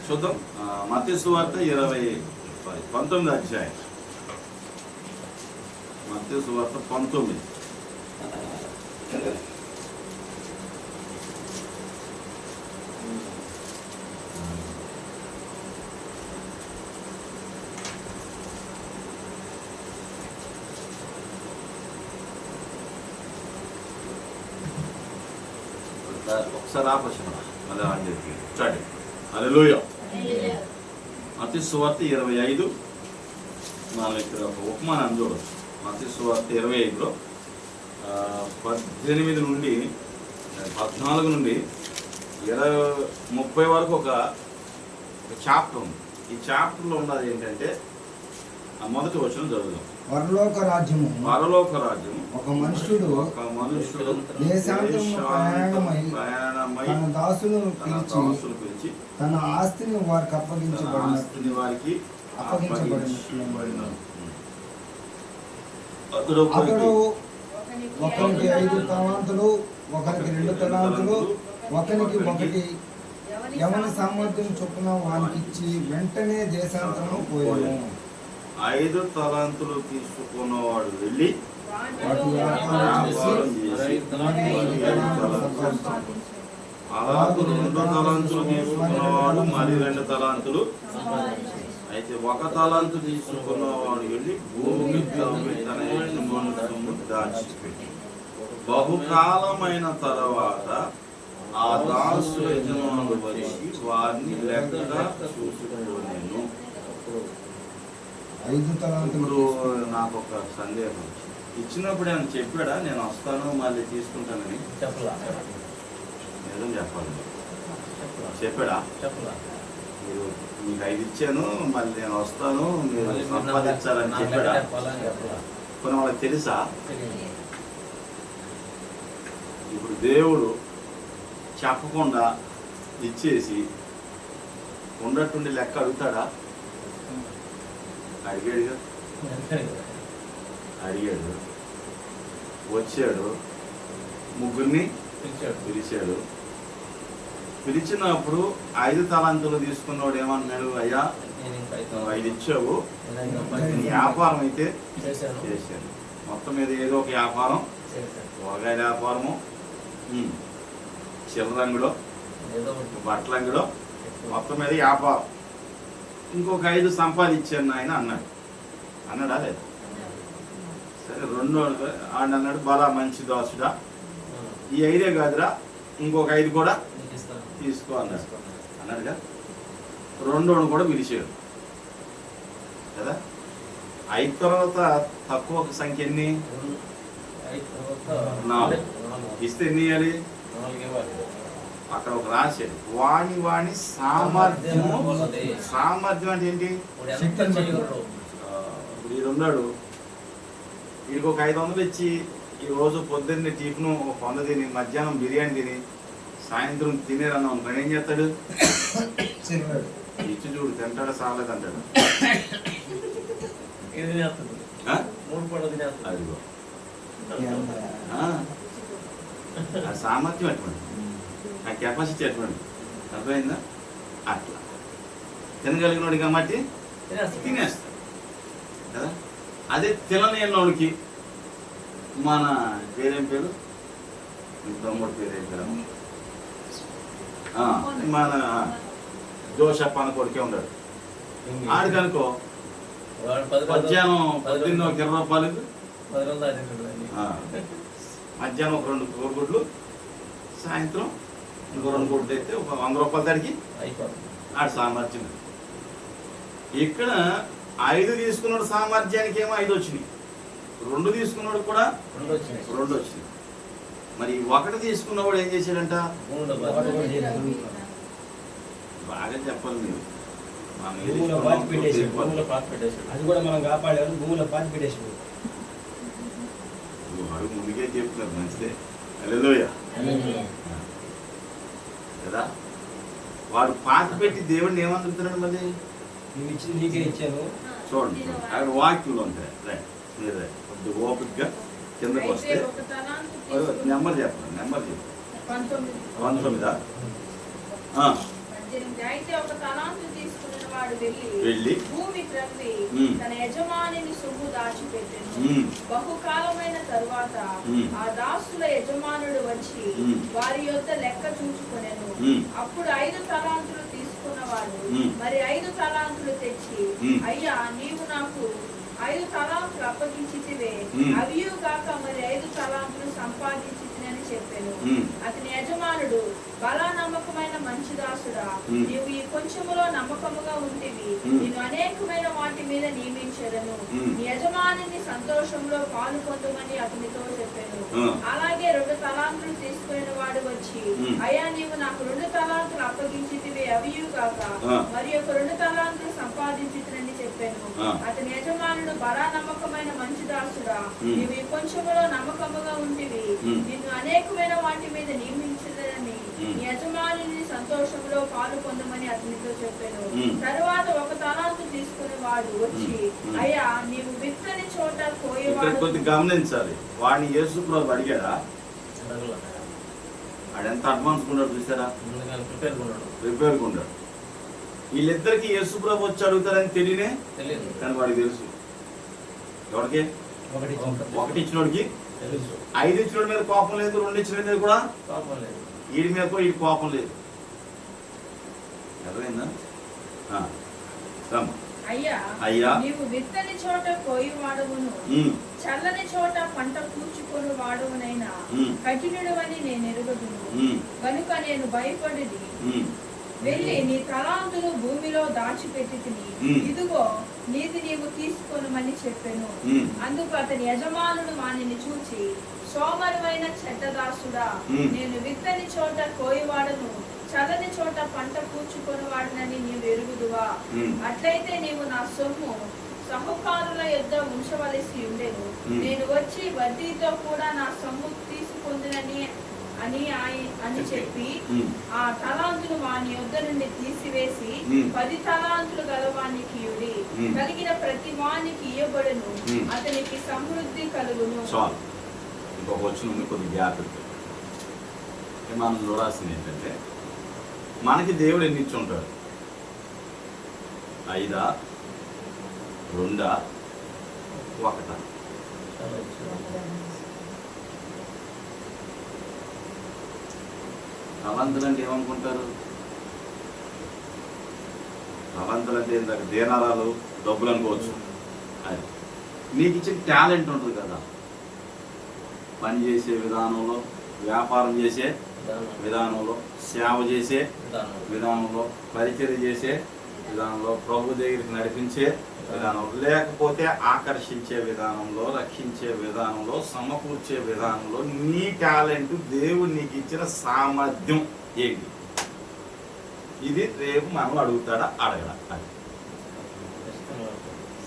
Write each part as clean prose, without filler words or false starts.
చూద్దాం. మత్తయి సువార్త 19 అధ్యాయం. మత్తయి సువార్త 19. ఒకసారి ఆపొచ్చిన మళ్ళీ అని చెప్పి స్టార్ట్. హల్లెలూయా. మత్తయి సువార్త 25. మనం ఇక్కడ ఒక ఉపమానం చూడవచ్చు. మత్తయి సువార్త 25లో 18 నుండి 14 నుండి 30 వరకు ఒక చాప్టర్ ఉంది. ఈ చాప్టర్లో ఉన్నది ఏంటంటే మొదటి వచనం చదువుదాం. పరలోక రాజ్యము ఒక మనుష్యుడు ప్రయాణమై తన దాసులను పిలిచి తన ఆస్తిని వారికి వారికి అప్పగించబడినట్లు అతడు ఒకరికి 5 తలాంతులు, ఒకరికి 2 తలాంతులు, ఒకరికి 1 ఎవరి సామర్థ్యం చొప్పున వానికి ఇచ్చి వెంటనే దేశాంతరం పోయాను. 5 తలాంతులు తీసుకున్నవాడు వెళ్ళి అలాగే 2 తలాంతులు తీసుకున్నవాడు మరి 2 తలాంతులు. అయితే 1 తలాంతు తీసుకున్నవాడు వెళ్ళి భూమి తన యజమానుని దాచిపెట్టి బహుకాలమైన తర్వాత ఆ దాసు యజమానుడు వచ్చి వారిని లెక్క చూసుకోలేను. 5 తలాంతులు. నాకు ఒక సందేహం ఇచ్చినప్పుడు ఆయన చెప్పాడా నేను వస్తాను మళ్ళీ తీసుకుంటానని? నిజం చెప్పాలి. చెప్పాడా? మీరు మీకు 5 ఇచ్చాను మళ్ళీ నేను వస్తాను మీరు సంపాదించాలని చెప్పాడా? కొన్ని వాళ్ళకి తెలుసా? ఇప్పుడు దేవుడు చెప్పకుండా ఇచ్చేసి ఉన్నట్టుండి లెక్క అడుగుతాడా? అడిగాడు, వచ్చాడు, ముగ్గురిని పిలిచాడు. పిలిచినప్పుడు 5 తలాంతులు తీసుకున్నవాడు ఏమన్నాడు? అయ్యా 5 ఇచ్చావు, వ్యాపారం అయితే చేశాను. మొత్తం మీద ఏదో ఒక వ్యాపారం, కూరగాయల వ్యాపారము, చిల్లరంగులో, బట్టలంగులో, మొత్తం మీద వ్యాపారం. ఇంకొక 5 సంపాదించాను ఆయన అన్నాడా లేదు? సరే, 2 ఆడు అన్నాడు బాగా మంచి దాసుడా, ఈ 5 కాదురా ఇంకొక 5 కూడా తీసుకో అన్నాడుగా. 2 కూడా పిలిచాడు కదా. 5 తర్వాత తక్కువ సంఖ్య ఎన్ని? 4. ఇస్తే ఎన్ని ఇవ్వాలి? అక్కడ ఒక రాశాడు వాణి సామర్థ్యం అంటే ఏంటి? ఇప్పుడు ఈడున్నాడు, వీడికి ఒక 500 ఇచ్చి ఈరోజు పొద్దున్నే టిఫిన్ ఒక 100 తిని, మధ్యాహ్నం బిర్యానీ తిని, సాయంత్రం తినేరన్నా అనుకోండి, ఏం చేస్తాడు? ఇచ్చి చూడు తింటాడు, సాలేదు అంటాడు. అదిగో సామర్థ్యం అటువంటి, ఆ కెపాసిటీ అటువంటి. అర్థమైందా? అట్లా తినగలిగినోడు కాబట్టి తినేస్తాడు కదా. అదే తినలేనివాడికి మన పేరేం పేరు? తమ్ముడు పేరేం పేరు? మన జోషప్ అన్న కొడుకే ఉన్నాడు. ఆడికనుకో మధ్యాహ్నం పొద్దున్న ఒక 20 రూపాయలకు, మధ్యాహ్నం ఒక 2 కోడిగుడ్లు, సాయంత్రం ఇంకో 2 కోట్లు తెస్తే ఒక 100 రూపాయల దానికి ఆడి సామర్థ్యం. ఇక్కడ 5 తీసుకున్నాడు సామర్థ్యానికి ఏమో 5 వచ్చినాయి, 2 తీసుకున్నాడు కూడా 2 వచ్చినాయి. మరి 1 తీసుకున్నవాడు ఏం చేశాడంట? బాగా చెప్పాలి మీరు. అది కూడా మనం కాపాడారు, భూమిలో పాతి పెట్టేసాడు. వాడు ముందుకే చెప్తున్నారు, మంచిదే. హల్లెలూయా కదా. వాడు పాతి పెట్టి దేవుడిని ఏమంటున్నాడు? మళ్ళీ నువ్వు ఇచ్చింది నీకే ఇచ్చాను. చూడండి, అక్కడ వాక్యంలో ఉంటాయి. మీరు కొద్ది ఓపికగా కిందకు వస్తే నెంబర్ చెప్పండి. నెంబర్ చెప్పండి. 19. 18 అయితే ఒక తలాంతు తీసుకున్న వాడు వెళ్ళి వెళ్ళి భూమి త్రవ్వి తన యజమానిని సొమ్ము దాచిపెట్టెను. బహుకాలమైన తరువాత ఆ దాసుల యజమానుడు వచ్చి వారి యొద్ద లెక్క చూచుకొనెను. అప్పుడు 5 తలాంతులు తీసుకున్నవాడు మరి 5 తలాంతులు తెచ్చి, అయ్యా నీవు నాకు 5 తలాంతులు అప్పగించితివే, అవియు కాక మరి 5 తలాంతులు సంపాదించితినని చెప్పాను. అతని యజమానుడు, బలా నమ్మకమైన మంచి దాసుడా, నీవు ఈ కొంచెములో నమ్మకముగా ఉంటివి, నేను అనేకమైన వాటి మీద నియమించెదను, నీ యజమానిని సంతోషంలో పాలు పొందమని అతనితో చెప్పాను. అలాగే 2 తలాంతులు తీసుకుని వాడు వచ్చి, అయ్యా నీవు నాకు 2 తలాంతులు అప్పగించితివి, అవియు కాక మరి ఒక 2 తలాంతులు సంపాదించితినని చెప్పాను. అతని యజమానుడు, బలా నమ్మకమైన మంచి దాసుడా, నీవు ఈ కొంచెములో నమ్మకముగా ఉంటివి, నిన్ను అనేకమైన వాటి మీద నియమించదని నీ యజమానిని సంతోషంలో పాలు పొందమని అతనితో చెప్పాను. తరువాత 1 తలాంతు తీసుకుని వాడు వచ్చి, అయ్యా నీవు విత్తని చోట కోయవాడు. గమనించాలి, వాడిని యేసు ప్రభు అడిగాడా? ఆడెంత అడ్వాన్స్ ఉన్నాడు చూసారా? ప్రిపేర్గా ఉన్నాడు. వీళ్ళిద్దరికి యేసు ప్రభు వచ్చి అడుగుతారని తెలియనే కానీ వాడికి తెలుసు. ఎవరికి? 1 ఇచ్చినోడికి 5 ఇచ్చినోడి మీద కోపం లేదు, 2 ఇచ్చిన మీద కూడా కోపం లేదు, వీడి మీద కూడా వీడి కోపం లేదు. అర్థమైందా? అయ్యా నీవు విత్తని చోట కోయి వాడవును, చల్లని చోట పంట కూర్చుకొని వాడవునైనా కఠినుడు అని నేను ఎరుగుదును. కనుక నేను భయపడి వెళ్ళి నీ తలాంతులు భూమిలో దాచిపెట్టి తిని, ఇదిగో నీది నీవు తీసుకొనమని చెప్పాను. అందుకు అతని యజమానుడు వానిని చూచి, సోమరువైన చెడ్డదాసుడా, నేను విత్తని చోట కోయివాడను, చల్లని చోట పంట కూర్చుకొని వాడినని నీవు ఎరుగుదువా? అట్లయితే నీవు నా సొమ్ము సహకారుల యొద్ద ఉంచవలసి ఉండేను. నేను వచ్చి వడ్డీతో కూడా నా సొమ్ము తీసుకుందునని అని చెప్పి ఆ తలాంతులు వాని యొద్ద నుండి తీసివేసి 10 తలాంతులు గలవానికి ఇవ్వుడి, కలిగిన ప్రతి వానికి ఇయ్యబడును, అతనికి సమృద్ధి కలుగును. ఇంకొక వచ్చిన కొద్ది గ్యాప్ మనం చూడాల్సింది ఏంటంటే, మనకి దేవుడు ఎన్ని ఇచ్చి ఉంటాడు? 5, 2, 1. తలాంతులు అంటే ఏమనుకుంటారు? తలాంతులు అంటే ఇందాక దేనారాలు, డబ్బులు అనుకోవచ్చు. అది నీకు ఇచ్చిన టాలెంట్ ఉంటుంది కదా, పని చేసే విధానంలో, వ్యాపారం చేసే విధానంలో, సేవ చేసే విధానంలో, పరిచర్య చేసే విధానంలో, ప్రభు దగ్గరికి నడిపించే విధానంలో, లేకపోతే ఆకర్షించే విధానంలో, రక్షించే విధానంలో, సమకూర్చే విధానంలో నీ టాలెంట్, దేవుడు నీకు ఇచ్చిన సామర్థ్యం ఏంటి? ఇది రేపు మనం అడుగుతాడా? అడగడా? అది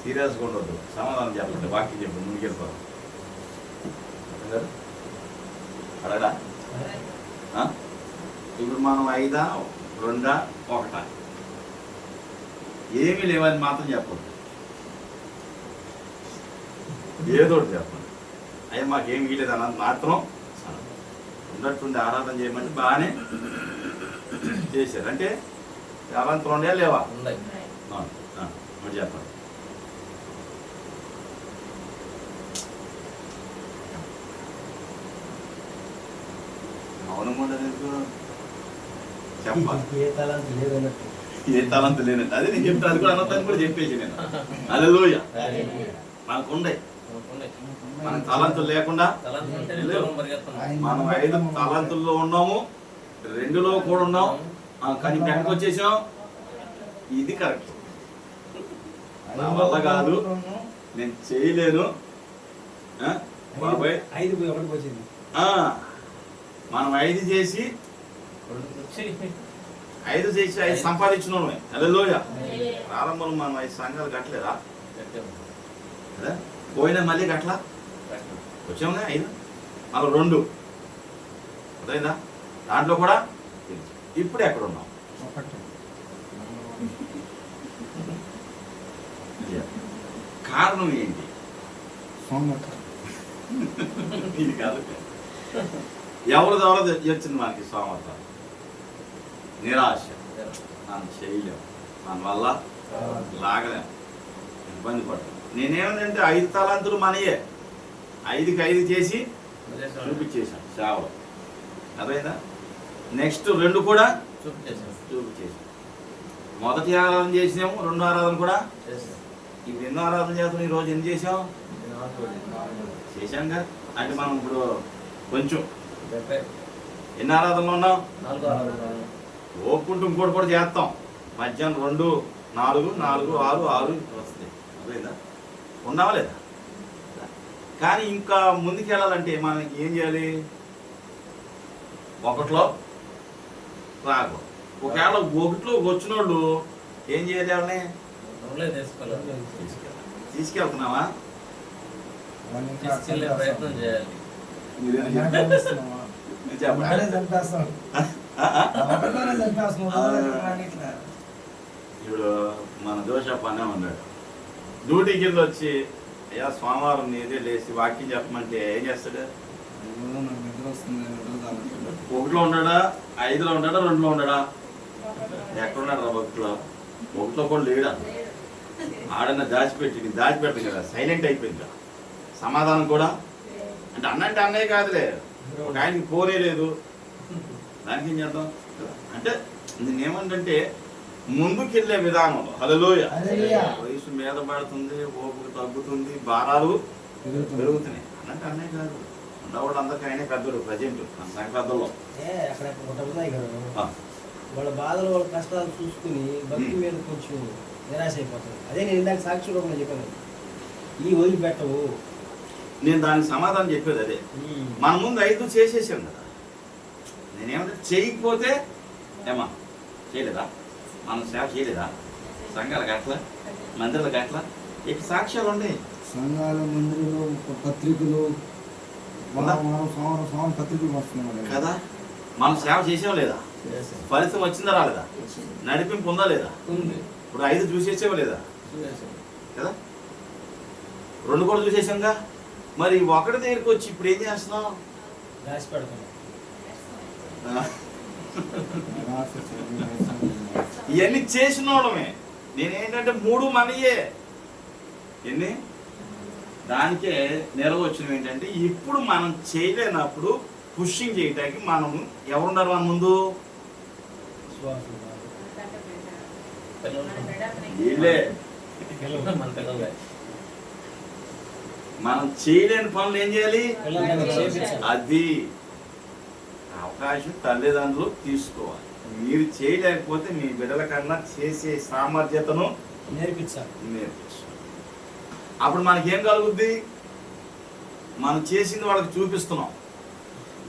సీరియస్గా ఉండొద్దు, సమాధానం చెప్పండి, వాక్యం చెప్పండి, ముందుకెళ్ళిపోతాం. అడగడా? ఇప్పుడు మనం 5, 2, 1 ఏమీ లేవని మాత్రం చెప్పండి, ఏదో చెప్పండి. అయ్యా మాకేం వీలేదు అన్నది మాత్రం ఉన్నట్టుండి ఆరాధన చేయమంటే బాగానే చేశారు. అంటే తలాంతులు ఉన్నాయా లేవా? చెప్పండి. మౌనం ఉండదు, చెప్పాలి. ఏ తలాంతు లేనట్టు అదే నేను చెప్తాను. అది కూడా అనొద్దని కూడా చెప్పేసి నేను. హల్లెలూయా. మనకుండే మన తలాంతులు లేకుండా మనం 5 తలాంతుల్లో ఉన్నాము, 2లో కూడా ఉన్నాం, కానీ ఎక్కడికి వచ్చేసాం? ఇది కరెక్ట్, నా వల్ల కాదు, నేను చేయలేను బాబాయ్. మనం 5 చేసి 5 సంపాదించిన వాళ్ళమే. హల్లెలూయా. ప్రారంభంలో మనం 5 సంఘాలు కట్టలేదా? కదా, పోయినా మళ్ళీ కట్టలా, వచ్చాముగా 5, మళ్ళీ 2 అదైందా? దాంట్లో కూడా ఇప్పుడు ఎక్కడ ఉన్నాం? కారణం ఏంటి? ఇది కాదు, ఎవరిది వచ్చింది మనకి సోమత? నిరాశ. మనం చేయలేము, మన వల్ల లాగలేము, ఇబ్బంది పడతాం. నేనేమంటే 5 తలాంతులు మనయే, 5కి 5 చేసి చూపించేశాను సేవలో. అదేనా? నెక్స్ట్ 2 కూడా చూపించేసాం. మొదటి ఆరాధన చేసినాము, 2 ఆరాధన కూడా ఇప్పుడు ఎన్నో ఆరాధన చేస్తాం. ఈరోజు ఎన్ని చేసాం? చేశాంగా. అంటే మనం ఇప్పుడు కొంచెం ఎన్ని ఆరాధనలు ఉన్నాం? ఓపుకుంటూ ఇంకోటి కూడా చేస్తాం. మధ్యాహ్నం 2, 4, 4, 6, 6 వస్తుంది. అదేదా? ఉన్నావా లేదా? కానీ ఇంకా ముందుకు వెళ్ళాలంటే మనకి ఏం చేయాలి? 1లో రాకు. ఒకవేళ 1లో వచ్చిన వాళ్ళు ఏం చేయాలి? వాళ్ళని తీసుకెళ్తున్నావా? ప్రయత్నం చేయాలి. ఇప్పుడు మన జోషప్ అనే ఉన్నాడు, డ్యూటీ కింద వచ్చి అయ్యా సోమవారం నీదే లేచి వాక్యం చెప్పమంటే ఏం చేస్తాడు? 1లో ఉన్నాడా, 5లో ఉన్నాడా, 2లో ఉన్నాడా? ఎక్కడున్నాడు రా భక్తులో? 1లో కూడా లేడా? ఆడన్నా దాచిపెట్టింది కదా, సైలెంట్ అయిపోయింది కదా. సమాధానం కూడా అంటే అన్నంటే అన్నయ్య కాదులే, ఒక ఆయనకి పోనే లేదు, దానికి ఏం చేద్దాం? అంటే నేనేమంటే ముందుకెళ్ళే విధానంలో హల్లెలూయా, వయసు మీద పడుతుంది, ఓపిక తగ్గుతుంది, భారాలు పెరుగుతున్నాయి. అన్నంటే అన్నయ్య కాదు, ఉన్నవాళ్ళు అందరికీ ఆయనే పెద్దలు. ప్రజెంట్ మన సంఘ పెద్దల్లో వాళ్ళ బాధలు, వాళ్ళ కష్టాలు చూసుకుని భక్తి మీద కొంచెం నిరాశ అయిపోతుంది. అదే నేను ఇందాక సాక్షి రూపంలో చెప్పాను, ఈ వదిలిపెట్టవు. నేను దానికి సమాధానం చెప్పేది అదే. మన ముందు 5 చేసేసాం కదా. నేనేమంటే చేయకపోతే ఏమా చేయలేదా? మనం సేవ చేయలేదా? సంఘాలకు అట్లా, మందిరాలకు అట్లా. ఇక సాక్ష్యాలు ఉన్నాయి, సంఘాలు, మందిరాలు, పత్రికలు, పత్రికలు వస్తున్నాయి కదా. మనం సేవ చేసాం లేదా? ఫలితం వచ్చిందా రాలేదా? నడిపింపు ఉందా లేదా? ఇప్పుడు 5 చూసేసావా లేదా? కదా. 2 కూడా చూసేసాంగా. మరి 1 దగ్గరికి వచ్చి ఇప్పుడు ఏం చేస్తున్నాం? రాసి పెడతాం. ఇవన్నీ చేసిన వాళ్ళమే. నేనేంటంటే 3 మనయే. ఎన్ని? దానికే నెరవేర్చడం ఏంటంటే ఇప్పుడు మనం చేయలేనప్పుడు పుషింగ్ చేయడానికి మనం ఎవరున్నారు మన ముందు? వీళ్ళే. మనం చేయలేని పనులు ఏం చేయాలి? అది అవకాశం తల్లిదండ్రులు తీసుకోవాలి. మీరు చేయలేకపోతే మీ బిడ్డల కన్నా చేసే సామర్థ్యతను నేర్పించాలి. అప్పుడు మనకేం కలుగుద్ది? మనం చేసింది వాళ్ళకి చూపిస్తున్నాం.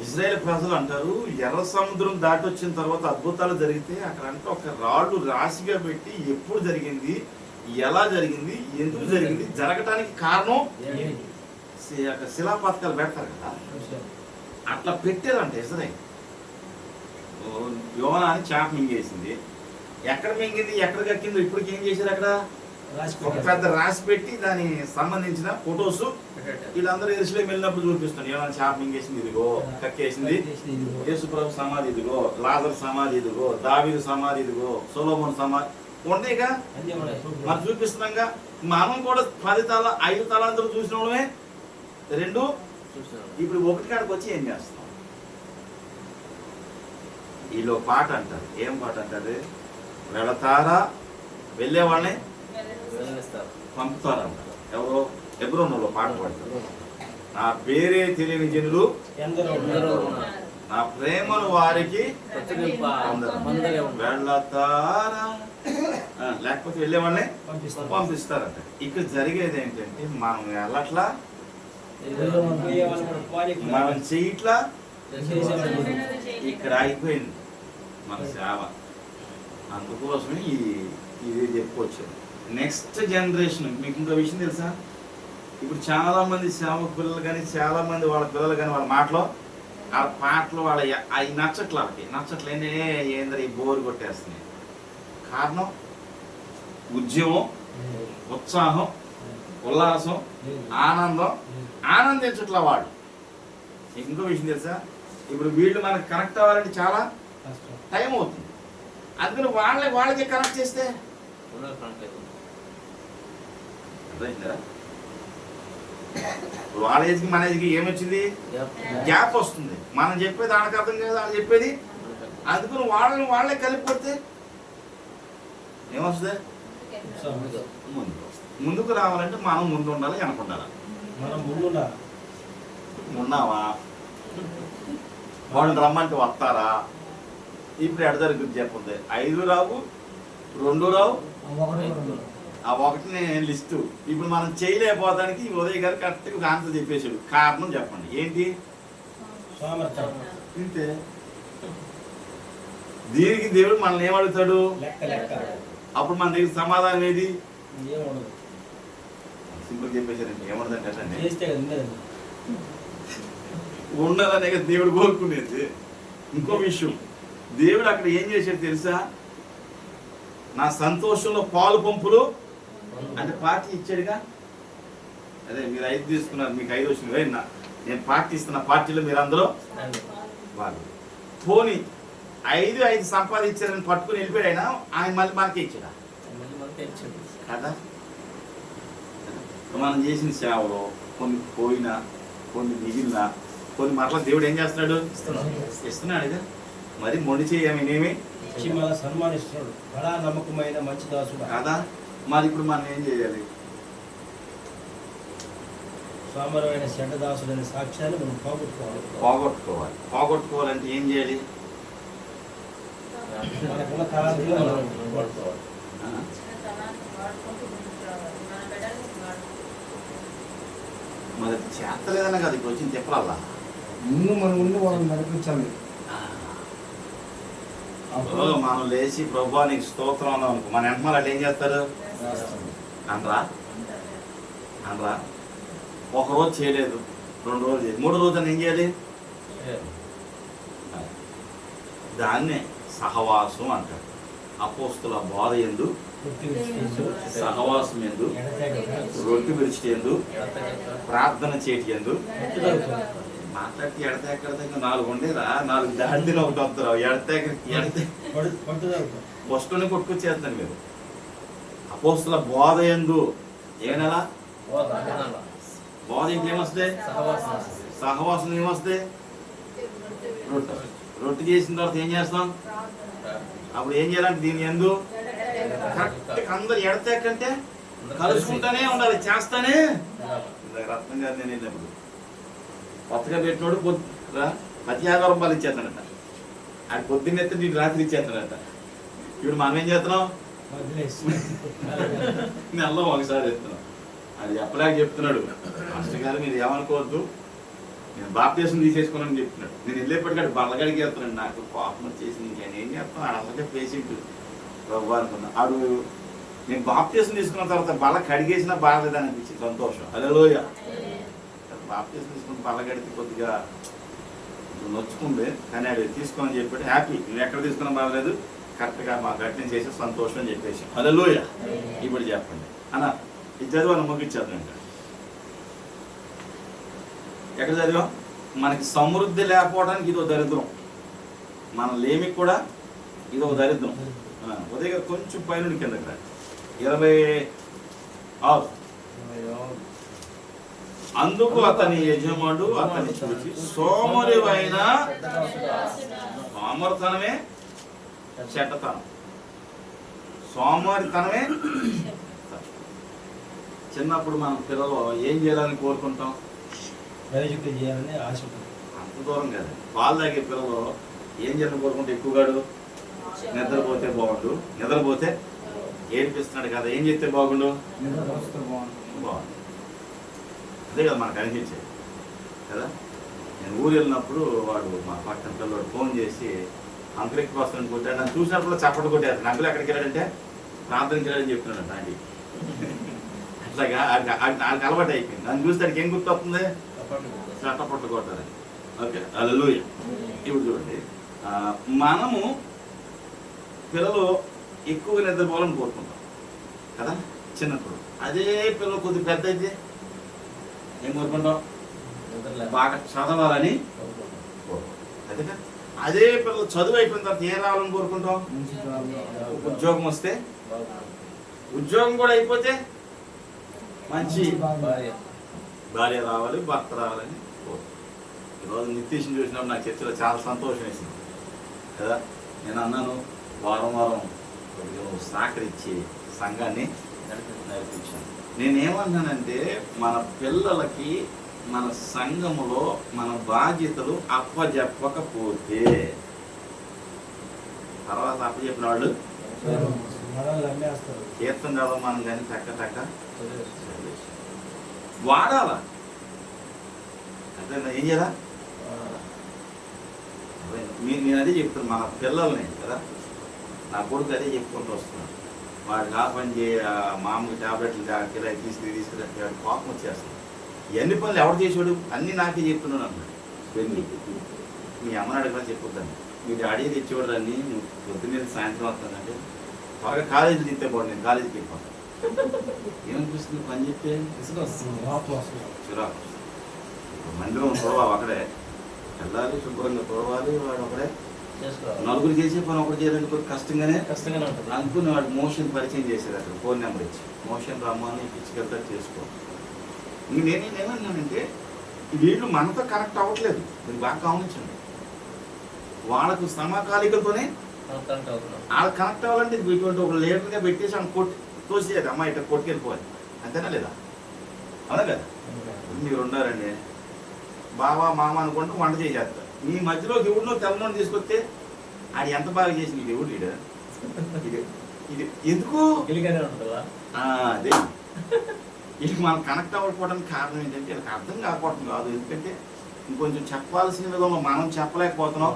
ఇజ్రాయేల్ ప్రజలు అంటారు, ఎర్ర సముద్రం దాటి వచ్చిన తర్వాత అద్భుతాలు జరిగితే అక్కడ అంటే ఒక రాళ్ళు రాశిగా పెట్టి ఎప్పుడు జరిగింది, ఎలా జరిగింది, ఎందుకు జరిగింది, జరగటానికి కారణం శిలాపాతకాలు పెడతారు కదా, అట్లా పెట్టారంట. ఇజ్రాయేల్ యోనా అని చేప మింగేసింది. ఎక్కడ మింగింది, ఎక్కడ కక్కిందో ఇప్పటికి ఏం చేశారు? అక్కడ ఒక పెద్ద రాసి పెట్టి దానికి సంబంధించిన ఫొటోస్ వీళ్ళందరూ ఎరుసలేం వెళ్ళినప్పుడు చూపిస్తాను. ఏమైనా చేప మింగేసింది, ఇదిగో కక్కేసింది, యేసుప్రభు సమాధి ఇదిగో, లాజరు సమాధి ఇదిగో, దావీదు సమాధి ఇదిగో, సొలొమోను సమాధి ఉండేగా మరి చూపిస్తున్నాగా. మనం కూడా 5 తలాంతులు చూసిన వాళ్ళమే. 2 ఇప్పుడు 1 కాడికి వచ్చి ఏం చేస్తాం? వీళ్ళు పాట అంటారు. ఏం పాట అంటారు? వెళతారా, వెళ్ళే వాళ్ళని పంపుతారంటారు. ఎవరో హెబ్రోనులో పాట పాడతారు. నా పేరే తెలియని జనులు నా ప్రేమను వారికి వెళతారా, లేకపోతే వెళ్ళే వాళ్ళని పంపిస్తారంట. ఇక్కడ జరిగేది ఏంటంటే మనం వెళ్ళట్లా, మనం చేయట్లా, ఇక్కడ అయిపోయింది మన సేవ. అందుకోసమే ఇది చెప్పుకోవచ్చు. నెక్స్ట్ జనరేషన్ మీకు ఇంకో విషయం తెలుసా? ఇప్పుడు చాలా మంది సేవక పిల్లలు కానీ, చాలా మంది వాళ్ళ పిల్లలు కానీ వాళ్ళ పాటలు వాళ్ళ అవి నచ్చట్లు, వాళ్ళకి నచ్చట్లేనే ఏందరి బోరు కొట్టేస్తున్నాయి. కారణం ఉద్యమం, ఉత్సాహం, ఉల్లాసం, ఆనందించట్లా వాళ్ళు. ఇంకో విషయం తెలుసా? ఇప్పుడు వీళ్ళు మనకు కనెక్ట్ అవ్వాలంటే చాలా టైం అవుతుంది. అందుకని వాళ్ళకి కనెక్ట్ చేస్తే అర్థమైందా? వాళ్ళ ఏజ్కి మన ఏజ్కి ఏమొచ్చింది? గ్యాప్ వస్తుంది. మనం చెప్పేది వాళ్ళకి అర్థం కాదు, వాళ్ళు చెప్పేది. అందుకని వాళ్ళే కలిపిపోతే ఏమొస్తుంది? ముందుకు రావాలంటే మనం ముందు ఉండాలి, అనుకుంటారా? మనం ముందు ఉన్నావా? వాళ్ళు రమ్మంటే వస్తారా? ఇప్పుడు ఎడ జరుగుతుంది చెప్పండి. 5 రావు, 2 రావు, ఆ 1 లిస్టు. ఇప్పుడు మనం చేయలేకపోతానికి ఉదయ్ గారు కరెక్ట్గా ఆన్సర్ చెప్పేసాడు. కారణం చెప్పండి ఏంటి? ఇంతే. దీనికి దేవుడు మనల్ని ఏమడుగుతాడు? అప్పుడు మన దగ్గర సమాధానం ఏది? సింపుల్ చెప్పేసారండి. ఏమడుదంటే ఉండదనే కదా దేవుడు కోరుకునేది. ఇంకో విషయం, దేవుడు అక్కడ ఏం చేశాడు తెలుసా? నా సంతోషంలో పాలు పంపులు అంటే పార్టీ ఇచ్చాడుగా. అదే మీరు 5 తీసుకున్నారు, మీకు 5 వచ్చింది. నేను పార్టీ ఇస్తున్న పార్టీలో మీరు అందరూ వాళ్ళు పోనీ 5 సంపాదించారని పట్టుకుని వెళ్ళిపోయాడు. ఆయన మళ్ళీ మనకే ఇచ్చాడా కదా? మనం చేసిన సేవలో కొన్ని పోయినా, కొన్ని మిగిలినా, కొన్ని మరలా దేవుడు ఏం చేస్తున్నాడు? ఇస్తున్నాడుగా. మరి మొండి చేయమేమి సన్మానిస్తున్నాడు. బడా నమ్మకమైన మంచి దాసుడు కదా. మరి ఇప్పుడు మనం ఏం చేయాలి? సామరమైన చెడ్డ దాసుడు అనే సాక్ష్యాన్ని మనం పోగొట్టుకోవాలంటే ఏం చేయాలి? మనకున్న తలాంతులు మనం మరి చేస్తలేదన్నా కదా ఇప్పుడు వచ్చింది చెప్పాలా? ముందు మనం ఉండి వాళ్ళని నడిపించాలి. మనం లేచి ప్రభు నీకు స్తోత్రం అన్నాం అనుకో, మన వెంటనే వాళ్ళు ఏం చేస్తారు? అనరా? ఒకరోజు చేయలేదు, 2 రోజులు చేయలేదు, 3 రోజులు ఏం చేయాలి? దాన్నే సహవాసం అంటారు. అపోస్తుల బోధ యందు, సహవాసం యందు, రొట్టె విరిచి యందు, ప్రార్థన చేటి యందు. మాట్లాడితే ఎడతెక్కడితే 4 ఉండేదా? 4 దాడిలో ఒకటి వస్తారు. ఎడతే వస్తువుని కొట్టుకొచ్చేస్తాను మీరు. అపోస్తుల బోధ యందు ఏమన్నా బోధ ఇంకేమొస్తే? సహవాసం ఏమొస్తే? రొట్టె చేసిన తర్వాత ఏం చేస్తాం? అప్పుడు ఏం చేయాలంటే దీని ఎందు కరెక్ట్ అందరు ఎడతెక్కంటే కలుసుకుంటానే ఉండాలి, చేస్తానే. రత్నం గారు నేను వెళ్ళినప్పుడు కొత్తగా పెట్టినోడు ప్రతి ఆధారం వాళ్ళు ఇచ్చేస్తాడట. అది పొద్దున్నెత్తే నీకు రాత్రి ఇచ్చేస్తాడట. ఇప్పుడు మనం ఏం చేస్తున్నాం? నెలలో ఒకసారి ఇస్తున్నాం. అది చెప్పలేక చెప్తున్నాడు. మాస్టర్ గారు మీరు ఏమనుకోవద్దు, నేను బాప్తీసం తీసేసుకున్నాను చెప్తున్నాడు. నేను వెళ్ళేప్పటికీ బల్లగడికి వెళ్తున్నాడు. నాకు కోపం వచ్చేసి నేను ఏం చేస్తాను? అసలుకే పేషెంట్ ప్రభు అనుకున్నా. ఆడు నేను బాప్తీసం తీసుకున్న తర్వాత బల్ల కడిగేసినా బాగలేదని అనిపించింది. సంతోషం. హల్లెలూయా. బాప్తీసం తీసుకున్న బల్ల కడితే కొద్దిగా నొచ్చుకుంది, కానీ అది తీసుకొని చెప్పాడు. హ్యాపీ. నువ్వు ఎక్కడ తీసుకున్నా బాగలేదు, కరెక్ట్గా మా గట్టిని చేసి సంతోషం అని చెప్పేసి. హల్లెలూయా. ఇప్పుడు చెప్పండి అన్న, ఇది చదివాను ముగించేద్దాం. ఇంకా ఎక్కడ చదివాం? మనకి సమృద్ధి లేకపోవడానికి ఇదో దరిద్రం, మన లేమికి కూడా ఇదో దరిద్రం. ఉదయగా కొంచెం పైనుండి కిందకి రా. 26. అందుకు అతని యజమానుడు అతన్ని చూసి సోమరివైన, సోమరితనమే చెడ్డతనం, సోమరితనమే. చిన్నప్పుడు మన పిల్లలు ఏం చేయాలని కోరుకుంటాం? చేయాలని ఆశ. అంత దూరం కాదు. పాలు తాగే పిల్లలు ఏం చేయాలని కోరుకుంటే ఎక్కువగాడు నిద్రపోతే బాగుండు, నిద్రపోతే ఏడిపిస్తున్నాడు కదా, ఏం చేస్తే బాగుండు? బాగుండు. అదే కదా మనకు అనిపించేది కదా. నేను ఊరు వెళ్ళినప్పుడు వాడు మా పక్కన పిల్లవాడు ఫోన్ చేసి అంకుల్ ఎక్కడికి వస్తానని కొట్టాడు. నన్ను చూసినప్పుడు చప్పట్లు కొట్టారు. అంకుల్ ఎక్కడికి వెళ్ళాడంటే ప్రార్థనకి వెళ్ళాడని చెప్తున్నాడు నాటి. అట్లాగా వాళ్ళకి అలవాటు అయిపోయింది. నన్ను చూస్తే ఏం గుర్తొస్తుంది? చట్టపట్లు కొట్టాలని. ఓకే, హల్లెలూయా. ఇప్పుడు చూడండి, మనము పిల్లలు ఎక్కువగా నిద్రపోవాలని కోరుకుంటాం కదా చిన్నప్పుడు. అదే పిల్లలు కొద్దిగా పెద్ద అయితే ఏం కోరుకుంటాం? బాగా చదవాలని కోరుకుంటాం. అదే పిల్లలు చదువు అయిపోయిన తర్వాత ఏం రావాలని కోరుకుంటాం? ఉద్యోగం వస్తే, ఉద్యోగం కూడా అయిపోతే మంచి భార్య రావాలి, భర్త రావాలని కోరు. ఈరోజు నితీష్ని చూసినప్పుడు నాకు చర్చలో చాలా సంతోషం వేసింది కదా. నేను అన్నాను వారం వారం సహకరించి సంఘాన్ని నడిపించాను. నేనేమన్నానంటే మన పిల్లలకి మన సంఘములో మన బాధ్యతలు అప్పజెప్పకపోతే తర్వాత అప్పచెప్పిన వాళ్ళు కీర్తన చదవమని కానీ టక్క వాడాలా అంటే ఏం చేయాలా? నేను అదే చెప్తాను మన పిల్లల్ని కదా, నా కొడుకు అదే చెప్పుకుంటూ వస్తున్నాను. వాడు ఆ పని మామూలు ట్యాబ్లెట్లు కిరాయి తీసుకుని కోపం వచ్చేస్తాను. ఎన్ని పనులు ఎవరు చేసాడు అన్నీ నాకే చెప్తున్నాను అన్నాడు. వెళ్ళి మీ అమ్మని అడగలా చెప్పొద్దండి, మీ డాడీ తెచ్చేవాడు అన్నీ నువ్వు పొద్దున్న సాయంత్రం వస్తానంటే బాగా కాలేజీలు తింటే పోడు, నేను కాలేజీకి వెళ్ళిపోతాను. ఏమనిపిస్తుంది పని చెప్తే చిరాకు. మందిరం చూడవాలి, అక్కడే వెళ్ళాలి, శుభ్రంగా చూడవాలి. వాడు ఒకడే నలుగురు చేసే పని ఒకటి చేయాలని కొద్ది కష్టంగానే ఉంటుంది అనుకుని వాడు మోషన్ పరిచయం చేసేది. అక్కడ ఫోన్ నెంబర్ ఇచ్చి మోషన్ రమ్మని పిచ్చికెళ్తా చేసుకో. నేనేమన్నానంటే వీళ్ళు మనతో కనెక్ట్ అవ్వట్లేదు, మీరు బాగా గమనించండి. వాళ్ళకు సమకాలికతోనే వాళ్ళకి కనెక్ట్ అవ్వాలంటే ఇటువంటి ఒక లీడర్గా పెట్టేసి ఆమె తోసేది, అమ్మాయి ఇట్లా కొట్టుకెళ్ళిపోవాలి, అంతేనా లేదా? అవునా కదా? మీరు ఉన్నారండి బావా మామ అనుకుంటూ వంట చేసేస్తారు. మీ మధ్యలో దేవుడినో తెల్లనోని తీసుకొస్తే ఆడు ఎంత బాగా చేసింది దేవుడు ఇది ఇది ఎందుకు అదే వీళ్ళకి మనం కనెక్ట్ అవ్వకపోవడానికి కారణం ఏంటంటే వీళ్ళకి అర్థం కాకపోవడం కాదు. ఎందుకంటే ఇంకొంచెం చెప్పాల్సిన విధంలో మనం చెప్పలేకపోతున్నాం,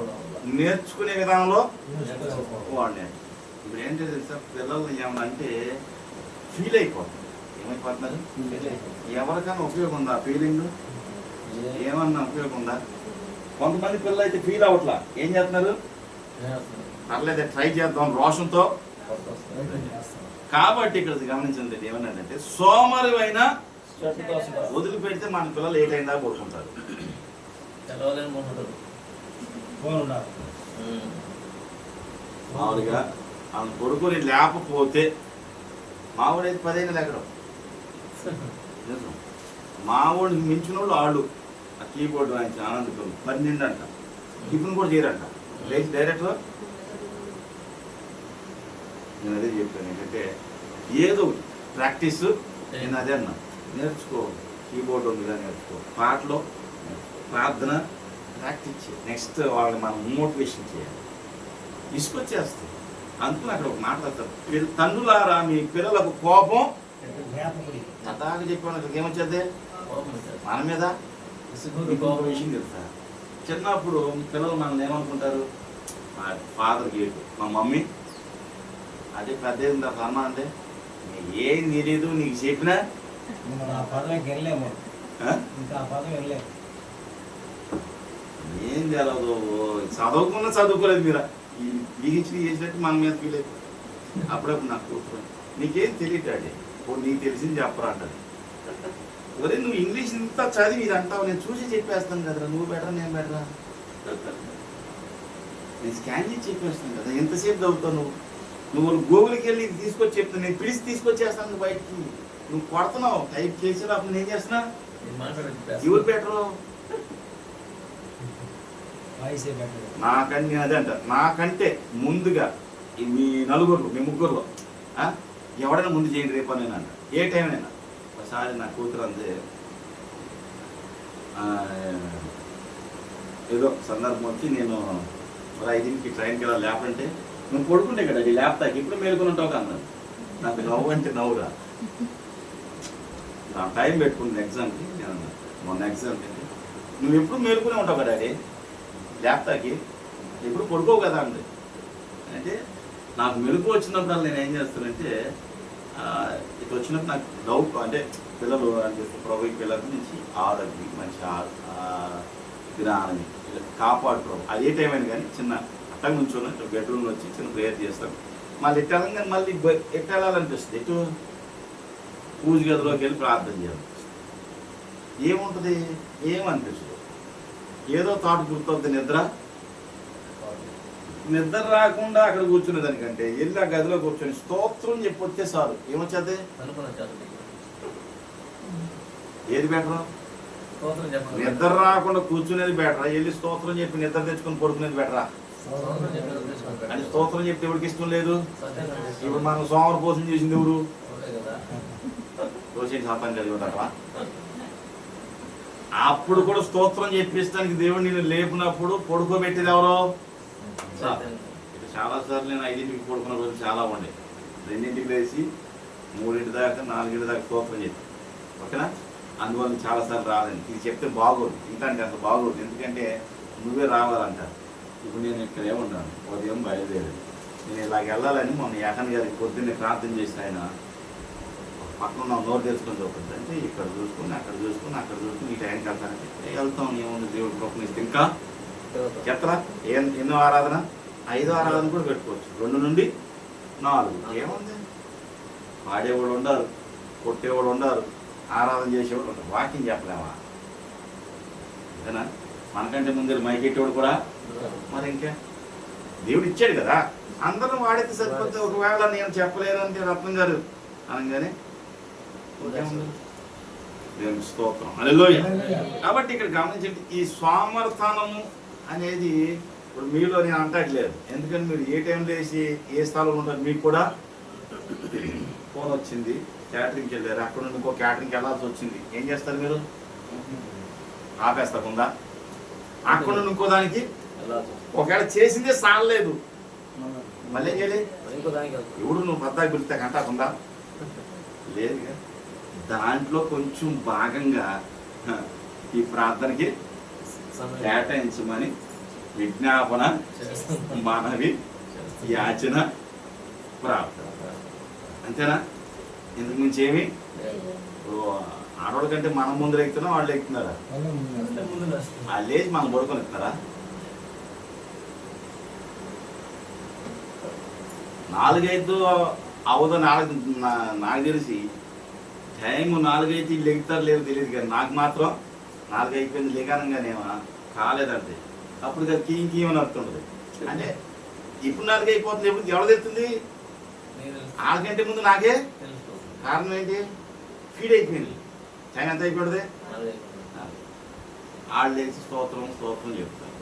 నేర్చుకునే విధానంలో వాడినాడు. ఇప్పుడు ఏంటంటే తెలుసా, పిల్లలు ఏమన్నా ఫీల్ అయిపోతుంది. ఏమైపోతున్నారు? ఎవరికైనా ఉపయోగం ఉందా ఫీలింగ్? ఏమన్నా ఉపయోగం ఉందా? కొంతమంది పిల్లలు అయితే ఫీల్ అవ్వట్లా, ఏం చేస్తున్నారు? పర్లేదు ట్రై చేద్దాం రోషంతో. కాబట్టి ఇక్కడ గమనించింది ఏమన్నాడంటే సోమరివైనా వదిలిపెడితే మన పిల్లలు ఏటైందా కొడుకుంటారు. మామూలుగా ఆమె కొడుకుని లేకపోతే మావాడైతే 10 ఏళ్ళు ఎక్కడం మావాడిని మించిన వాళ్ళు ఆళ్ళు ఆ కీబోర్డు వాయించిన ఆనందం 12 అంట, టిఫిన్ కూడా చేయరంట, లేచి డైరెక్ట్గా. నేను అదే చెప్పాను ఏంటంటే ఏదో ప్రాక్టీస్, నేను అదే అన్నా నేర్చుకో, కీబోర్డ్ ఉందిగా నేర్చుకో, పాటలో ప్రార్థన ప్రాక్టీస్ చేయాలి. నెక్స్ట్ వాళ్ళని మనం మోటివేషన్ చేయాలి. తీసుకొచ్చేస్తుంది. అందుకని అక్కడ ఒక మాట్లాడతారు, తండ్రులారా మీ పిల్లలకు కోపం అతాగా చెప్పాను. అక్కడికి ఏమొచ్చేది మన మీద. ఇంకొక విషయం తెలుసా, చిన్నప్పుడు పిల్లలు మనం ఏమనుకుంటారు, మా ఫాదర్ గేటు, మా మమ్మీ అదే పెద్ద అమ్మ అంటే నీకు ఏం తెలియదు, నీకు చెప్పినా ఏం తెలదు, చదువుకున్నా చదువుకోలేదు మీరు బిగించి చేసినట్టు మన మీద ఫీల్ అయిపోయి. అప్పుడప్పుడు నాకు కూర్చొని నీకేం తెలియటాడే, నీకు తెలిసింది చెప్పరా అంటారు. ఒరే నువ్వు ఇంగ్లీష్ ఇంత చదివి ఇది అంటావు, నేను చూసి చెప్పేస్తాను కదరా, నువ్వు బెటరా నేను బెటరా, నేను స్కాన్ చేసి చెప్పేస్తాను కదా, ఎంతసేపు చదువుతావు నువ్వు గూగుల్కి వెళ్ళి తీసుకొచ్చి చెప్తాను, నేను పిలిచి తీసుకొచ్చేస్తాను నువ్వు బయటికి. నువ్వు కొడుతున్నావు టైప్ చేసేటప్పుడు నేను చేస్తున్నా, ఎవరు బెటరు నాకంటే. అదే అంట, నాకంటే ముందుగా మీ నలుగురు మీ ముగ్గురులో ఎవడైనా ముందు చేయండి రేపు అని అంట, ఏ టైం అయినా. ఒకసారి నా కూతురు అంతే ఏదో సందర్భం వచ్చి నేను మరి 5కి ట్రైన్కి వెళ్ళాలి లేపంటే, నువ్వు పడుకుంటే కదా అది లేపుతాకి ఇప్పుడు మేలుకొని ఉంటావు కన్నా. నాకు నవ్వు అంటే నవ్వురా, నా టైం పెట్టుకుంది ఎగ్జామ్కి. నేను మొన్న ఎగ్జామ్కి నువ్వు ఎప్పుడు మేలుకునే ఉంటావు కదా అది లేపుతాకి, ఎప్పుడు పడుకోవు కదా అండి. అంటే నాకు మెలుపు వచ్చినప్పుడు నేను ఏం చేస్తానంటే ఇటు వచ్చినప్పుడు నాకు డౌట్ అంటే పిల్లలు అంటే ప్రభుకి పిల్లల నుంచి ఆరోగ్యం మంచి విధానం కాపాడు అదే టైం అయినా కానీ చిన్న అట్టగా నుంచోని బెడ్రూమ్లో వచ్చి చిన్న ప్రేయర్ చేస్తాను. మళ్ళీ ఎట్టాలని కానీ మళ్ళీ ఎట్టాలనిపిస్తుంది, ఎటు పూజ గదిలోకి వెళ్ళి ప్రార్థన చేయాలనిపిస్తుంది. ఏముంటుంది ఏమనిపిస్తుంది, ఏదో థాట్ గుర్తవుతుంది, నిద్ర నిద్ర రాకుండా అక్కడ కూర్చునే దానికంటే వెళ్ళి ఆ గదిలో కూర్చొని స్తోత్రం చెప్పొస్తే చాలు ఏమొచ్చేది? ఏది బెటర్? నిద్ర రాకుండా కూర్చునేది బెటరా, వెళ్ళి స్తోత్రం చెప్పి నిద్ర తెచ్చుకొని పడుకునేది బెటరా? అని స్తోత్రం చెప్తే ఎవరికి ఇష్టం లేదు? ఇప్పుడు మనం సోమవారం పోసం చేసింది ఎవరు? రోజు శాతం కలిగి అప్పుడు కూడా స్తోత్రం చెప్పిస్తానికి దేవుడు నేను లేపినప్పుడు పడుకోబెట్టేది ఎవరో? చాలా సార్లు నేను 5ంటికి పడుకున్న రోజులు చాలా ఉండే. 2ంటికి లేచి 3 దాకా 4 దాకా స్తోత్రం చెప్పి ఓకేనా. అందువల్ల చాలాసార్లు రాలేదు. ఇది చెప్తే బాగోదు, ఇంటానికి అసలు బాగోదు. ఎందుకంటే నువ్వే రావాలంటారు. ఇప్పుడు నేను ఇక్కడే ఉంటాను, ఉదయం బయలుదేరాను. నేను ఇలాగ వెళ్ళాలని మొన్న యాకన్ గారికి పొద్దున్నే ప్రార్థన చేసిన ఆయన పక్కన నా నోరు తెలుసుకొని చూపుతుంది అంటే ఇక్కడ చూసుకుని అక్కడ చూసుకుని ఈ టైంకి వెళ్తానంటే వెళ్తాం. ఏముంది దేవుడు ప్రొఫెషన్ ఇంకా చెత్తరా ఎన్నో ఆరాధన 5వ ఆరాధన కూడా పెట్టుకోవచ్చు. 2 నుండి 4 ఏముంది. పాడేవాడు ఉండరు, కొట్టేవాడు ఉండరు, ఆరాధన చేసేవాడు ఉండరు. వాకింగ్ చెప్పలేమా? అంతేనా? మనకంటే ముందు మైకెట్టేవాడు కూడా మరి ఇంకా దేవుడు ఇచ్చాడు కదా, అందరం వాడితే సరిపోతే. ఒకవేళ నేను చెప్పలేనంటే రత్నం గారు అనగానే దేవుని స్తోత్రం హల్లెలూయా. కాబట్టి ఇక్కడ గమనించండి, ఈ స్వామర్థనము అనేది ఇప్పుడు మీలో నేను అంటట్లేదు. ఎందుకంటే మీరు ఏ టైంలో వేసి ఏ స్థలంలో ఉంటారు మీకు కూడా ఫోన్ వచ్చింది, క్యాటరింగ్కి వెళ్ళారు, అక్కడ నుండి ఇంకో క్యాటరింగ్కి వెళ్ళాల్సి వచ్చింది. ఏం చేస్తారు మీరు? ఆపేస్తాకుందా? అక్కడ నుండి ఇంకో దానికి ఒకవేళ చేసిందే సాలలేదు, మళ్ళీ ఏం చేయాలి? ఎవడు నువ్వు పద్దాకి పిలిస్తే కంటాకుందా? లేదు. దాంట్లో కొంచెం భాగంగా ఈ ప్రార్థనకి కేటాయించమని విజ్ఞాపన, మనవి, యాచన, ప్రార్థన. అంతేనా? ఇంతకు మించి ఏమి? ఆడవాళ్ళ కంటే మనం ముందు ఎక్కుతున్నాం, వాళ్ళు ఎక్కుతున్నారా? వాళ్ళు లేచి మనం పడుకొని ఎక్కుతున్నారా? 4-5 అవదో నాకు తెలిసి టైం 4 అయితే వీళ్ళు ఎగుతారు లేదు తెలియదు, కానీ నాకు మాత్రం 4 అయిపోయింది లేఖనంగానేమో కాలేదంటే అప్పుడు కీమని వస్తుండదు. అంటే ఇప్పుడు 4 అయిపోతుంది, ఎప్పుడు ఎవరు తెస్తుంది? 4 గంటే ముందు నాకే. కారణం ఏంటి? ఫీడ్ అయిపోయింది. టైం ఎంత అయిపోతుంది? వాళ్ళు లేచి స్తోత్రం చెప్తారు.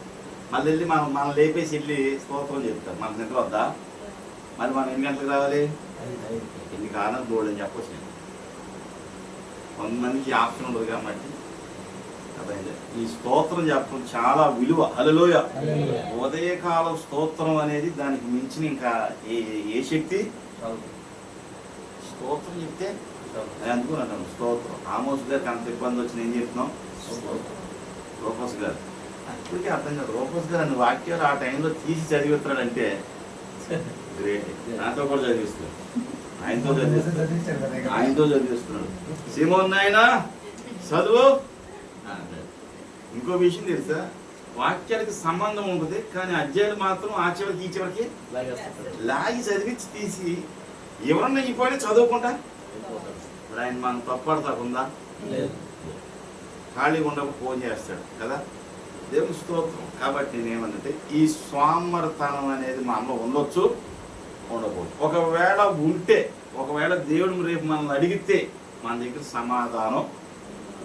మళ్ళీ వెళ్ళి మనం లేపేసి వెళ్ళి స్తోత్రం చెప్తారు. మనకు నిద్ర వద్దా? మరి మనం ఎన్ని గంటలకు రావాలి? ఎన్ని కారణం బోర్డు అని చెప్పచ్చు. కొంతమందికి ఆప్షన్ ఉండదు కాబట్టి ఈ స్తోత్రం చెప్పడం చాలా విలువ. హల్లెలూయా. ఉదయకాల స్తోత్రం అనేది దానికి మించిన ఇంకా ఏ శక్తి? స్తోత్రం చెప్తే అందుకున్నాను. స్తోత్రం ఆమోస్ గారికి అంత ఇబ్బంది వచ్చిన ఏం చెప్తున్నాం? రూపస్ గారు అప్పటికే అర్థం కాదు. రూపస్ గారు అన్ని వాక్యాలు ఆ టైంలో తీసి చదివిస్తున్నాడంటే గ్రేట్. నాతో కూడా చదివిస్తున్నాడు, ఆయనతో చదివిస్తున్నాడు. సిమోన్ నాయన చదువు. ఇంకో విషయం తెలుసా, వాక్యాలకి సంబంధం ఉంటుంది, కానీ అధ్యాయులు మాత్రం ఆ చివరికి ఈ చివరికి లాగి చదివించి తీసి ఎవరన్నా ఈ పని చదువుకుంటా ఇప్పుడు ఆయన మనం తప్పడతాకుందా? ఖాళీగా ఉండకు ఫోన్ చేస్తాడు కదా. దేవుని స్తోత్రం. కాబట్టి నేనేమన్నంటే ఈ స్వామర్థనం అనేది మనలో ఉండొచ్చు, ఉండకూడదు. ఒకవేళ ఉంటే, ఒకవేళ దేవుడు రేపు మనల్ని అడిగితే మన దగ్గర సమాధానం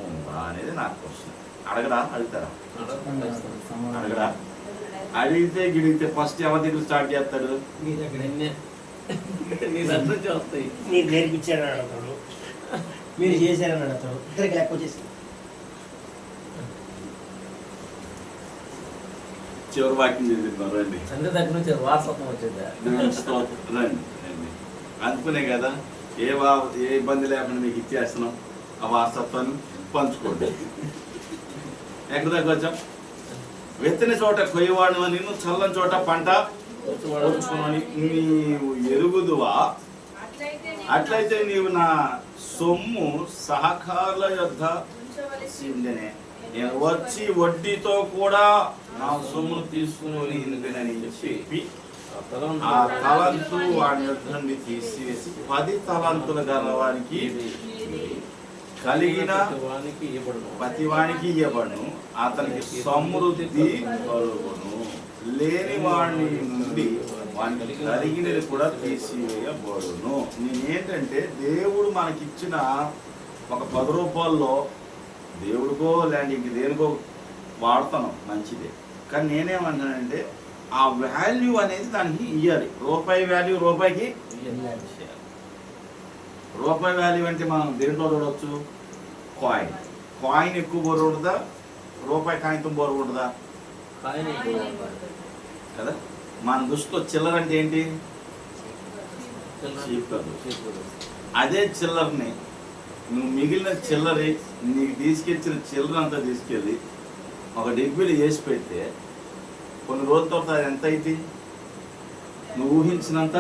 ఉందా అనేది నాకు క్వశ్చన్. అడుగుతారా? అడిగితే గిడిగితే ఫస్ట్ ఎవరి దగ్గర స్టార్ట్ చేస్తాడు? మీరు నేర్పించారని అడుగుతాడు, మీరు చేశారని అడుగుతాడు. ఇద్దరికి లెక్క వచ్చేసి చివరి వాక్యం చదువుతున్నాం రండి. రండి అందుకునే కదా ఏ ఇబ్బంది లేకుండా మీకు ఇచ్చేస్తున్నాం. ఆ వారసత్వాన్ని పంచుకోండి. ఎక్కడి దాకా వచ్చాం? వెత్తని చోట కొయ్యవాడు అని, చల్లని చోట పంట వచ్చుకోమని నీవు ఎరుగుదువా? అట్లయితే నీవు నా సొమ్ము సహకారుల యొద్ద ఉంచవలసిందనే. నేను వచ్చి వడ్డీతో కూడా నా సొమ్మును తీసుకుని చెప్పి ఆ తలంతు వాడి యొద్ద నుండి తీసివేసి 10 తలంతుల గలవానికి కలిగిన ప్రతివానికి ఇవ్వబడును, అతనికి సమృద్ధి కలుగును. లేని వాడిని నుండి వానికి కలిగినది కూడా తీసివేయబడును. నేనేంటంటే దేవుడు మనకిచ్చిన ఒక 10 రూపాయల్లో దేవుడికో లేదంటే ఇంక దేనికో వాడతాను, మంచిదే. కానీ నేనేమన్నానంటే ఆ వాల్యూ అనేది దానికి ఇవ్వాలి. రూపాయి వాల్యూ రూపాయికి ఇవ్వాలి. రూపాయి వాల్యూ అంటే మనం దేంట్లో చూడవచ్చు? కాయిన్ ఎక్కువ బరువుంటుందా, రూపాయి కాగితం బరువుంటుందా? కదా. మన దృష్టిలో చిల్లర అంటే ఏంటి? అదే చిల్లరని నువ్వు మిగిలిన చిల్లరి నీకు తీసుకెచ్చిన చిల్లర అంతా తీసుకెళ్ళి ఒక డిబ్బీలు వేసి పెడితే కొన్ని రోజుల తర్వాత అది ఎంత అయితే నువ్వు ఊహించినంత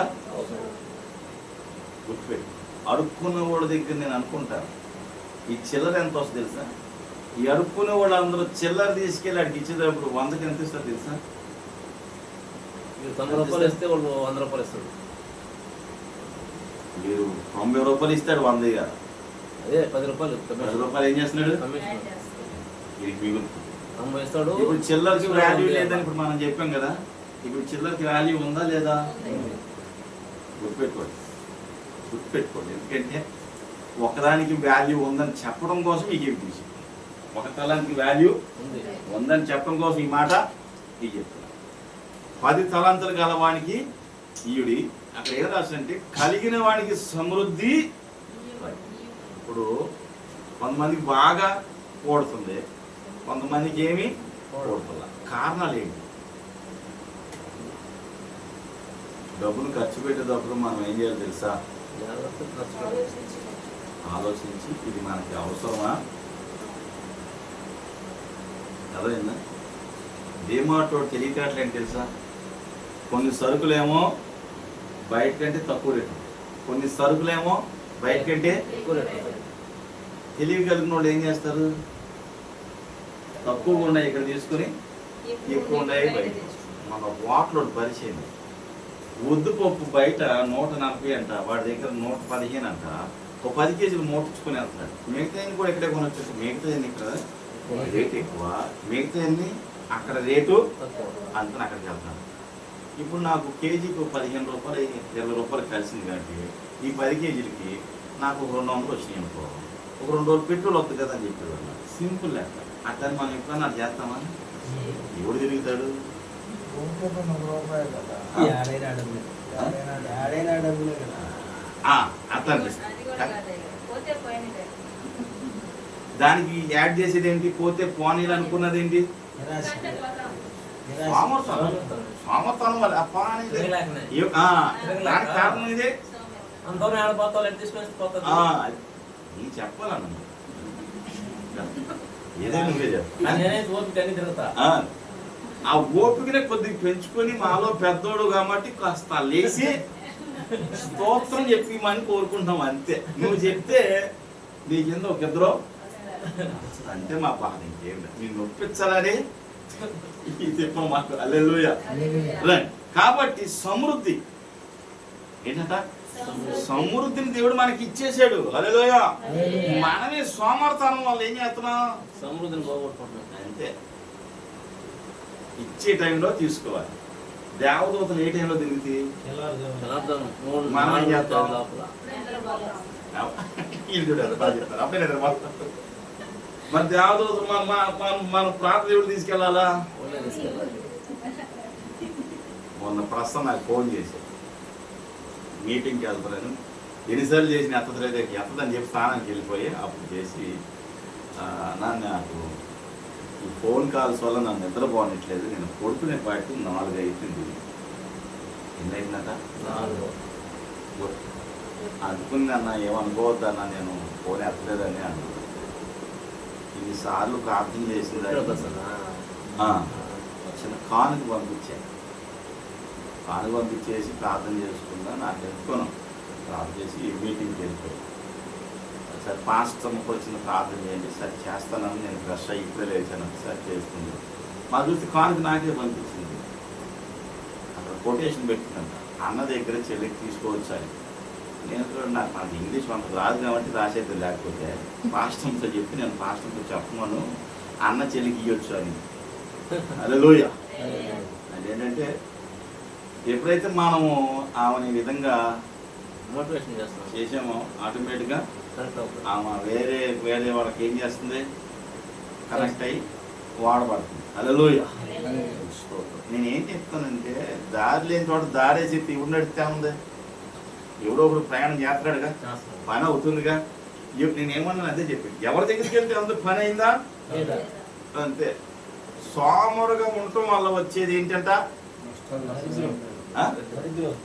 గుర్తుపెట్టు. అడుక్కున్న వాళ్ళ దగ్గర నేను అనుకుంటాను ఈ చిల్లర ఎంత వస్తుంది తెలుసా? ఈ అడుక్కునే వాళ్ళందరూ చిల్లర తీసుకెళ్ళి అడిగి ఇచ్చేటప్పుడు 100కి ఎంత ఇస్తారు తెలుసా? 90 రూపాయలు ఇస్తే వాళ్ళు 100 రూపాయలు ఇస్తాడు. మీరు 90 రూపాయలు ఇస్తాడు, 100 కదా. అదే 10 రూపాయలు 10 రూపాయలు ఏం చేస్తున్నాడు? కమిషన్ మిగులుతుంది. 90 ఇస్తాడు. ఇప్పుడు చిల్లరకి వాల్యూ లేదని ఇప్పుడు మనం చెప్పాం కదా. ఇప్పుడు చిల్లరకి వాల్యూ ఉందా లేదా? గుర్తుపెట్టుకోండి. ఎందుకంటే ఒకదానికి వాల్యూ ఉందని చెప్పడం కోసం ఈ గిఫ్ట్ తీసి, ఒక తలానికి వాల్యూ ఉందని చెప్పడం కోసం ఈ మాట ఈ చెప్తున్నా. 10 తలాంతులు గలవానికి ఈయుడి. అక్కడ ఏం రాసిందంటే కలిగిన వానికి సమృద్ధి. ఇప్పుడు కొంతమందికి బాగా కూడుతుంది, కొంతమందికి ఏమి కూడుతుందా? కారణాలు ఏంటి? డబ్బును ఖర్చు పెట్టేటప్పుడు మనం ఏం చేయాలి తెలుసా? ఆలోచించి ఇది మనకి అవసరమా అదేనా? డిమార్ట్ తెలియకట్లే ఏంటి తెలుసా? కొన్ని సరుకులేమో బయట కంటే తక్కువ రేటు, కొన్ని సరుకులేమో బయట కంటే ఎక్కువ రేటు. తెలివి కలిగిన వాళ్ళు ఏం చేస్తారు? తక్కువగా ఉన్నాయి ఇక్కడ తీసుకుని ఎక్కువ ఉన్నాయి బయట. మన వాటిలో పరిచయం. ఉద్దుపప్పు బయట 140 అంట, వాడి దగ్గర 115 అంట. ఒక 10 కేజీలు మూటించుకుని వెళ్తాడు. మిగతా కూడా ఇక్కడే కొనొచ్చు. మిగతా ఇక్కడ రేట్ ఎక్కువ, మిగతా అక్కడ రేటు అంతా అక్కడికి వెళ్తాను. ఇప్పుడు నాకు కేజీకి 15 రూపాయలు 20 రూపాయలు కలిసింది కాబట్టి ఈ 10 కేజీలకి నాకు 200 వచ్చినాయి అనుకో. ఒక 2 రోజులు పెట్రోల్ వస్తుంది కదా అని చెప్పేవాళ్ళు. సింపుల్ లెక్క. అట్లా మనం ఎప్పుడన్నా అది చేస్తామా? ఎవడు తిరుగుతాడు? అట్లా దానికి యాడ్ చేసేది ఏంటి? పోతే పోనీలు అనుకున్నది ఏంటి? సామర్థ్యం వల్ల దానికి కారణం ఇదే. నీకు చెప్పాలన్న ఏదైనా నువ్వే చెప్ప. ఆ ఓపికనే కొద్దిగా పెంచుకొని మాలో పెద్దోడు కాబట్టి కాస్త లేచి స్తోత్రం చెప్పిమని కోరుకుంటాం అంతే. నువ్వు చెప్తే నీ కింద ఒక ఇద్దరు అంటే మా బాధ ఇంకేం లేదు. నేను నొప్పించాలని చెప్పాం మాకు. హల్లెలూయా. కాబట్టి సమృద్ధి ఏంటంట? సమృద్ధిని దేవుడు మనకి ఇచ్చేసాడు. హల్లెలూయా. మనమే సోమర్థనం వల్ల ఏం చేస్తున్నాం? సమృద్ధిని పోగొట్టుకుంటున్నాం అంతే. ఇచ్చే టైంలో తీసుకోవాలి. దేవదూతలు ఏ టైంలో తిరిగి మనం ఏం చేస్తాం? అప్పుడే మరి దేవదూతలు మన ప్రార్థన దేవుడు తీసుకెళ్ళాలా? మొన్న ప్రస్తుతం నాకు ఫోన్ చేశాను, మీటింగ్కి వెళ్తాను. ఎన్నిసార్లు చేసిన ఎత్తలేదు, ఎత్తదని చెప్పి స్థానానికి వెళ్ళిపోయి అప్పుడు చేసి నాకు ఈ ఫోన్ కాల్స్ వల్ల నన్ను నిద్రపోనట్లేదు. నేను కొడుకునే పాటు 4 అయిపోయింది. ఎన్ని అయిందట? 4. అనుకుంది అన్న, ఏమనుకోవద్దన్నా నేను ఫోన్ ఎత్తలేదని అన్నాను. ఇన్నిసార్లు ప్రార్థన చేసింది. చిన్న కానుక పంపించాను. కానుక పంపించేసి ప్రార్థన చేసుకుందా. నాకు ఎత్తుకున్నాం ప్రార్థన చేసి ఈ మీటింగ్కి వెళ్ళిపోయాను. సార్ పాస్టర్కి వచ్చిన ప్రార్థన చేయండి. సార్ చేస్తానని నేను ఫ్రెష్ అయ్యి ఇప్పుడే లేచాను. సార్ చేసుకుంది. మా చూస్తే కానుక నాకే పంపించింది. అక్కడ కొటేషన్ పెట్టిందంట, అన్న దగ్గర చెల్లికి తీసుకోవచ్చు అని. నేను నాకు ఇంగ్లీష్ అంత రాదు కాబట్టి రాసేది, లేకపోతే పాస్టర్తో చెప్పి నేను పాస్టర్తో చెప్పమను అన్న చెల్లికి ఇవ్వచ్చు అని. హల్లెలూయా. అంటే ఏంటంటే ఎప్పుడైతే మనము ఆమెని ఈ విధంగా మోటివేషన్ చేస్తాం. చేసామో ఆటోమేటిక్గా కరెక్ట్ అవుతుంది. ఆమె వేరే వాళ్ళకి ఏం చేస్తుంది, కనెక్ట్ అయ్యి వాడబడుతుంది. హల్లెలూయా. నేనేం చెప్తానంటే దారి లేని చోట దారే చెప్పి ఇప్పుడు నడితే ఉంది, ఎవడో ఒకడు ప్రయాణం చేస్తాడుగా, చేస్తాం. పని అవుతుందిగా. నేనేమన్నాను అదే చెప్పి, ఎవరి దగ్గరికి వెళ్తే అందరూ పని అయిందా లేదా? అంతే. సోమరుగా ఉండటం వల్ల వచ్చేది ఏంటంట, ఆ? దరిద్రం.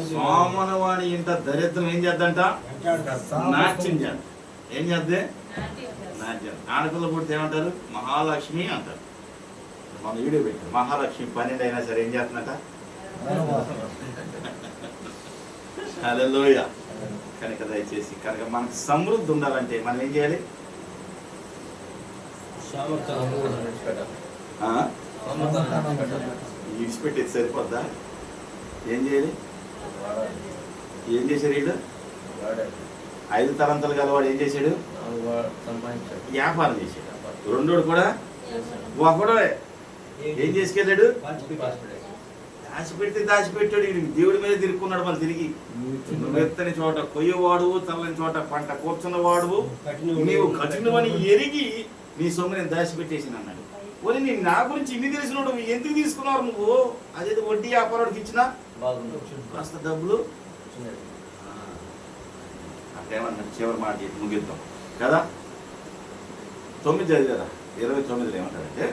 సోమరవాణి ఇంట దరిద్రం ఏం చేద్దంట, నాట్యం చేద్దాం. ఏం చేద్దే, నాట్యం. ఆడపిల్ల పుడితే ఏమంటారు, మహాలక్ష్మి అంటారు. మన వీడియో పెట్టారు, మహాలక్ష్మి 12 అయినా సరే ఏం చేస్తున్నట, హల్లెలూయా. కనుక దయచేసి కనుక మనకు సమృద్ధి ఉండాలంటే మనం ఏం చేయాలి, సామర్థ్యం. విడిచిపెట్టాలి. ఆ? సమాధానం విడిచిపెట్టాలి. విడిచిపెట్టేది సరిపోద్దా, ఏం చేయాలి, వాడాలి. ఏం చేశాడు వీడు, వాడాలి. 5 తలంతలు గలవాడు ఏం చేశాడు, సంపాదించాడు. వ్యాపారం చేశాడు. రెండోడు కూడా ఒకడు ఏం చేసుకెళ్ళాడు, దాచిపెట్టాడు. వీడికి దేవుడి మీద తిరుక్కున్నాడు. మళ్ళీ తిరిగి నువ్వెత్తని చోట కొయ్యవాడు, చల్లని చోట పంట కూర్చున్నవాడు, నీవు కఠినమని ఎరిగి నీ సొమ్ము నేను దాచిపెట్టేసిన అన్నాడు. ఓరి నేను నా గురించి ఇన్ని తెలిసినోడు ఎందుకు తీసుకున్నావు నువ్వు, అదేదో వడ్డీ వ్యాపారానికి ఇచ్చినా బాగుంది. కాస్త డబ్బులు చిన్నది. అట్లేమన్నాడు, చివరి మాట చెప్పి ముగిద్దాం కదా. 9 చదివారా, 29 ఏమంటాడంటే,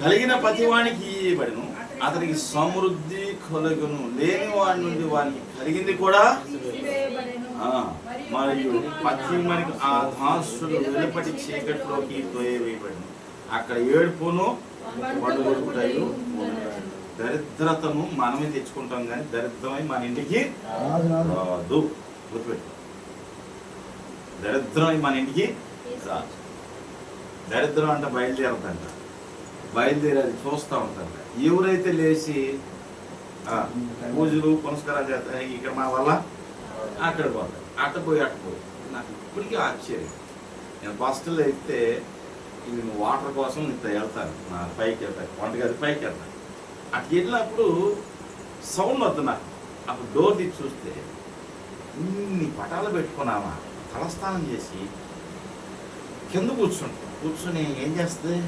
కలిగిన ప్రతివానికి ఇవ్వబడును, అతనికి సమృద్ధి కలుగును, లేని వాడి నుండి వానికి కలిగింది కూడా. మరియు పశ్చిమానికి ఆ దాసుడు వెలుపటి చీకట్లోకి తోయవేయబడును, అక్కడ ఏడుపును పడుగొట్టుటయు ఉండదు. దరిద్రతను మనమే తెచ్చుకుంటాం కానీ దరిద్రమై మన ఇంటికి రాదు. గుర్తుపెట్టు, దరిద్రమై మన ఇంటికి రాదు. దరిద్రం అంటే బయలుదేరదంట, బయలుదేరేది చూస్తూ ఉంటారు. ఎవరైతే లేచి పూజలు పునస్కారాలు చేస్తారు, ఇక్కడ మా వల్ల అక్కడ పోతారు, అట్టపోయి నాకు ఇప్పటికీ ఆశ్చర్యం. నేను ఫస్ట్లో అయితే ఇది వాటర్ కోసం ఇంత వెళ్తాను, నా పైకి వెళ్తాను, వంటగది పైకి వెళ్తాను. అటు వెళ్ళినప్పుడు సౌండ్ వద్దు నాకు. అప్పుడు డోర్ తీసి చూస్తే ఇన్ని పటాలు పెట్టుకున్నామా, తలస్నానం చేసి కింద కూర్చుని ఏం చేస్తుంది,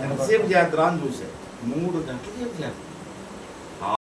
ఎంతసేపు చేద్దరా అని చూశాను. 3 గంటల సేపు చేస్తాను.